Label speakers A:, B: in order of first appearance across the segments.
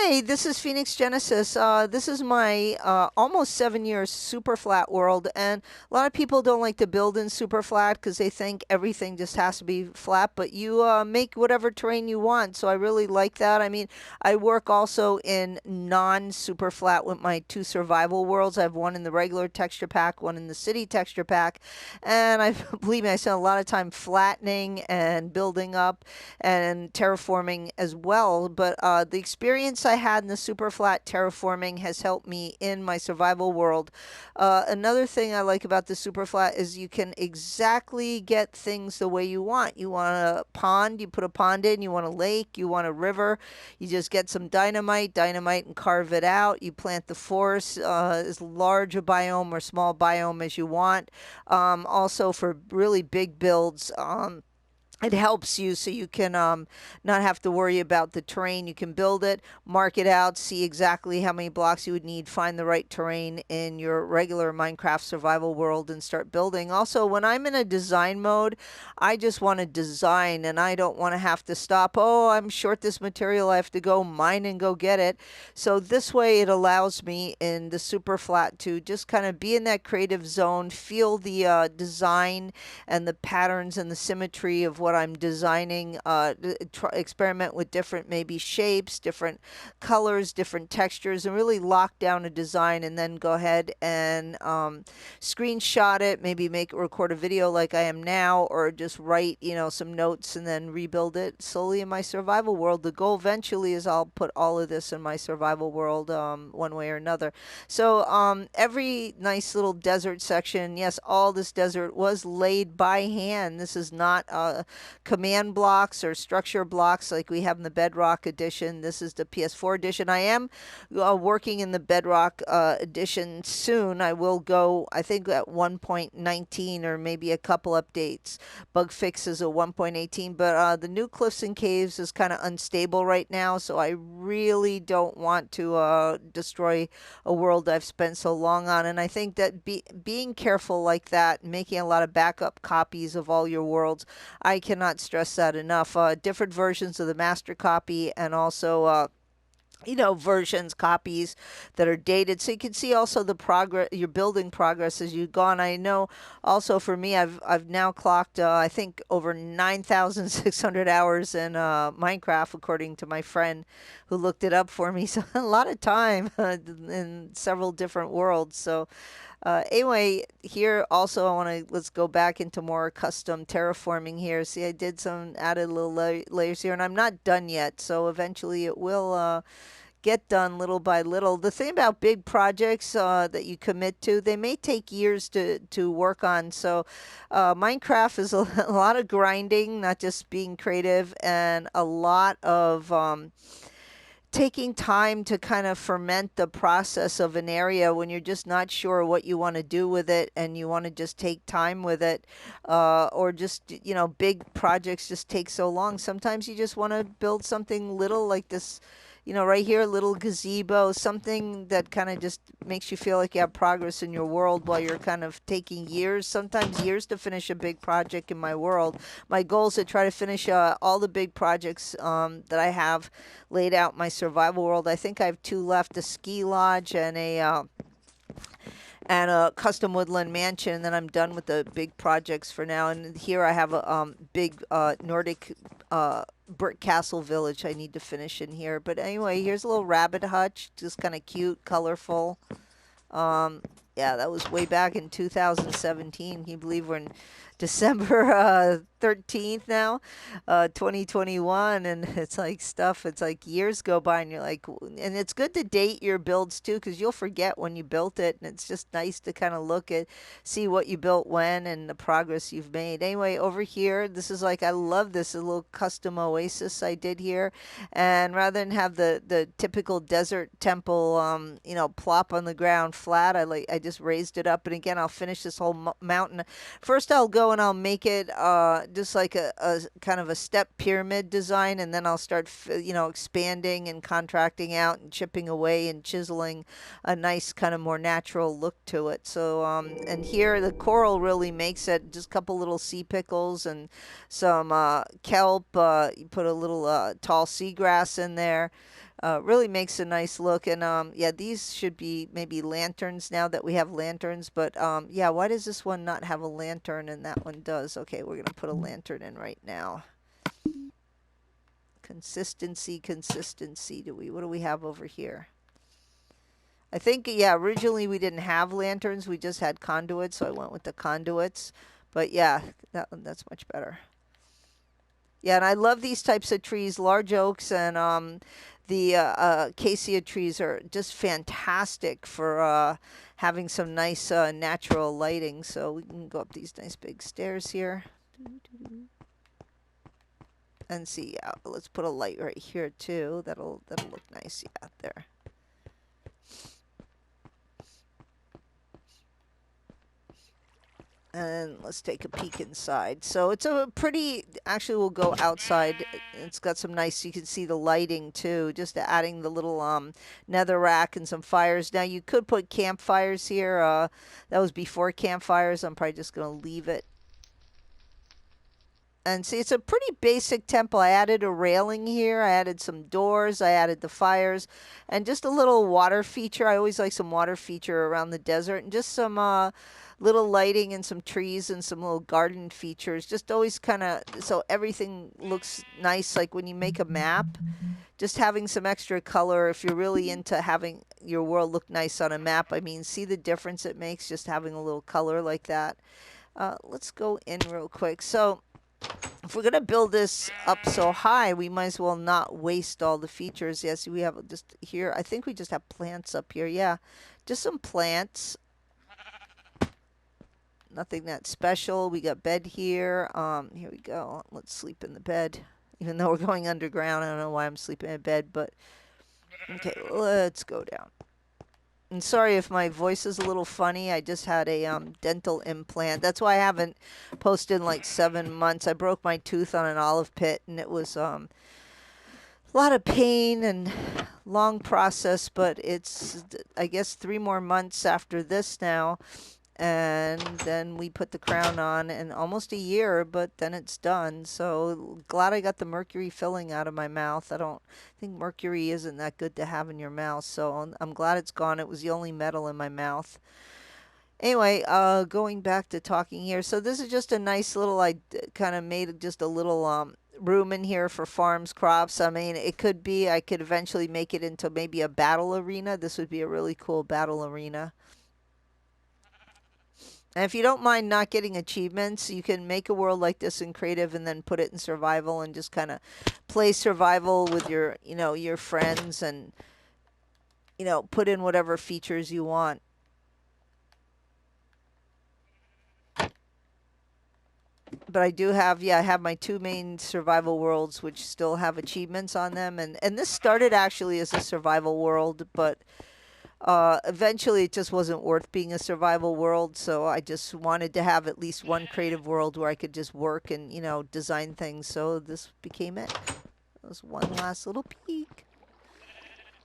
A: Hi, this is Phoenix Genesis. This is my almost 7 years super flat world, and a lot of people don't like to build in super flat because they think everything just has to be flat. But you make whatever terrain you want, so I really like that. I mean, I work also in non-super flat with my two survival worlds. I have one in the regular texture pack, one in the city texture pack, and I believe me, I spent a lot of time flattening and building up and terraforming as well. But the experience I had in the super flat terraforming has helped me in my survival world. Another thing I like about the super flat is you can exactly get things the way you want. You want a pond, you put a pond in. You want a lake, you want a river. You just get some dynamite, and carve it out. You plant the forest, as large a biome or small biome as you want. Also, for really big builds, it helps you so you can not have to worry about the terrain. You can build it, mark it out, see exactly how many blocks you would need, find the right terrain in your regular Minecraft survival world, and start building. Also, when I'm in a design mode, I just want to design and I don't want to have to stop. Oh, I'm short this material. I have to go mine and go get it. So this way it allows me in the super flat to just kind of be in that creative zone, feel the design and the patterns and the symmetry of what I'm designing. Experiment with different maybe shapes, different colors, different textures, and really lock down a design, and then go ahead and screenshot it, maybe record a video like I am now, or just write some notes and then rebuild it slowly in my survival world. The goal eventually is I'll put all of this in my survival world, one way or another. So every nice little desert section, yes, all this desert was laid by hand. This is not command blocks or structure blocks like we have in the Bedrock edition. This is the PS4 edition. I am working in the Bedrock edition soon. I will go, I think, at 1.19 or maybe a couple updates. Bug fixes at 1.18, but the new Cliffs and Caves is kind of unstable right now, so I really don't want to destroy a world I've spent so long on. And I think that being careful like that, making a lot of backup copies of all your worlds, I cannot stress that enough. Different versions of the master copy, and also versions, copies that are dated, so you can see also the progress, your building progress as you've gone. I know also for me, I've now clocked I think over 9,600 hours in Minecraft, according to my friend who looked it up for me. So a lot of time in several different worlds. So anyway, here also I want to, let's go back into more custom terraforming here. See, I did some added little layers here, and I'm not done yet, so eventually it will get done little by little. The thing about big projects that you commit to, they may take years to work on. So Minecraft is a lot of grinding, not just being creative, and a lot of taking time to kind of ferment the process of an area when you're just not sure what you want to do with it, and you want to just take time with it, or just big projects just take so long. Sometimes you just want to build something little like this, right here, a little gazebo, something that kind of just makes you feel like you have progress in your world, while you're kind of taking years, sometimes years, to finish a big project in my world. My goal is to try to finish all the big projects that I have laid out in my survival world. I think I have two left: a ski lodge and a custom woodland mansion, and then I'm done with the big projects for now. And here I have a big Nordic brick castle village I need to finish in here. But anyway, here's a little rabbit hutch, just kind of cute, colorful. Um, yeah, that was way back in 2017. Can you believe we're in December 13th now, 2021, and it's like it's like years go by, and you're like, and it's good to date your builds too, because you'll forget when you built it, and it's just nice to kind of see what you built when and the progress you've made. Anyway, over here, this is like, I love this, a little custom oasis I did here, and rather than have the typical desert temple, plop on the ground flat, I just raised it up, and again, I'll finish this whole mountain. First, I'll go and I'll make it just like a kind of a step pyramid design, and then I'll start expanding and contracting out and chipping away and chiseling a nice kind of more natural look to it. So and here the coral really makes it, just a couple little sea pickles and some kelp. You put a little tall seagrass in there. Really makes a nice look. And yeah, these should be maybe lanterns now that we have lanterns. But yeah, why does this one not have a lantern and that one does? Okay, we're gonna put a lantern in right now. Consistency, consistency. What do we have over here? I think, yeah, originally we didn't have lanterns. We just had conduits, so I went with the conduits. But yeah, that's much better. Yeah, and I love these types of trees, large oaks and the acacia trees are just fantastic for having some nice natural lighting. So we can go up these nice big stairs here. And see, yeah, let's put a light right here too. That'll look nice. Yeah, there. And let's take a peek inside. So it's a pretty, actually we'll go outside. It's got some nice, you can see the lighting too, just adding the little nether rack and some fires. Now you could put campfires here. That was before campfires. I'm probably just going to leave it. And see, it's a pretty basic temple. I added a railing here. I added some doors. I added the fires. And just a little water feature. I always like some water feature around the desert. And just some little lighting and some trees and some little garden features. Just always kind of, so everything looks nice. Like when you make a map, just having some extra color. If you're really into having your world look nice on a map, I mean, see the difference it makes just having a little color like that. Let's go in real quick. So if we're going to build this up so high, we might as well not waste all the features. Yes, we have just here. I think we just have plants up here. Yeah, just some plants. Nothing that special. We got bed here. Here we go. Let's sleep in the bed. Even though we're going underground, I don't know why I'm sleeping in bed, but okay, let's go down. And sorry if my voice is a little funny. I just had a dental implant. That's why I haven't posted in like 7 months. I broke my tooth on an olive pit, and it was a lot of pain and long process. But it's, I guess, 3 more months after this now, and then we put the crown on, and almost a year, but then it's done. So glad I got the mercury filling out of my mouth. I don't think mercury isn't that good to have in your mouth, so I'm glad it's gone. It was the only metal in my mouth. Anyway, going back to talking here. So this is just a nice little, I kind of made just a little room in here for farms, crops. I mean, it could be, I could eventually make it into maybe a battle arena. This would be a really cool battle arena. And if you don't mind not getting achievements, you can make a world like this in creative and then put it in survival and just kind of play survival with your, your friends and, put in whatever features you want. But I do have, yeah, I have my 2 main survival worlds which still have achievements on them. And this started actually as a survival world, but eventually it just wasn't worth being a survival world, so I just wanted to have at least one creative world where I could just work and, design things, so this became it. That was one last little peek.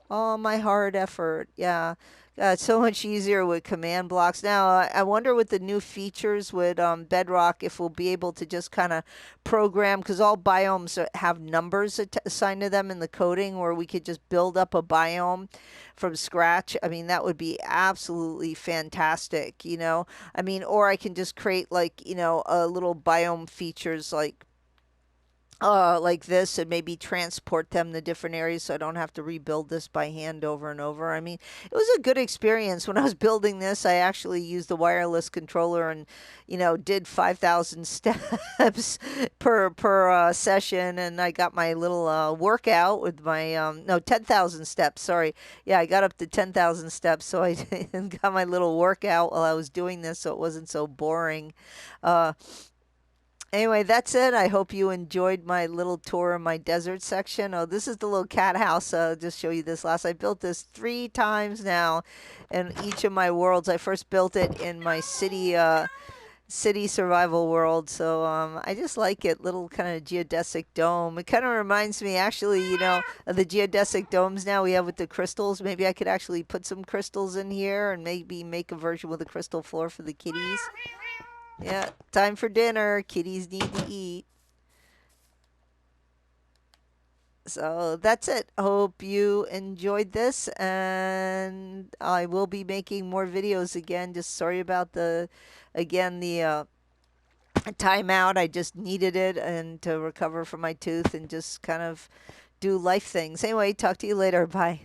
A: Oh, my hard effort. Yeah. It's so much easier with command blocks. Now, I wonder with the new features with Bedrock if we'll be able to just kind of program, because all biomes have numbers assigned to them in the coding, where we could just build up a biome from scratch. I mean, that would be absolutely fantastic, I mean, or I can just create like, a little biome features like this and maybe transport them to different areas so I don't have to rebuild this by hand over and over. I mean, it was a good experience. When I was building this, I actually used the wireless controller and, did 5,000 steps per session, and I got my little workout with my no 10,000 steps. Sorry, yeah, I got up to 10,000 steps, so I got my little workout while I was doing this, so it wasn't so boring. Uh, Anyway, that's it. I hope you enjoyed my little tour of my desert section. Oh, this is the little cat house. Just show you this last. I built this 3 times now in each of my worlds. I first built it in my city survival world. So I just like it. Little kind of geodesic dome. It kind of reminds me actually, of the geodesic domes now we have with the crystals. Maybe I could actually put some crystals in here and maybe make a version with a crystal floor for the kitties. Yeah, time for dinner. Kitties need to eat. So that's it. Hope you enjoyed this, and I will be making more videos again. Just sorry about the timeout. I just needed it and to recover from my tooth and just kind of do life things. Anyway, talk to you later. Bye.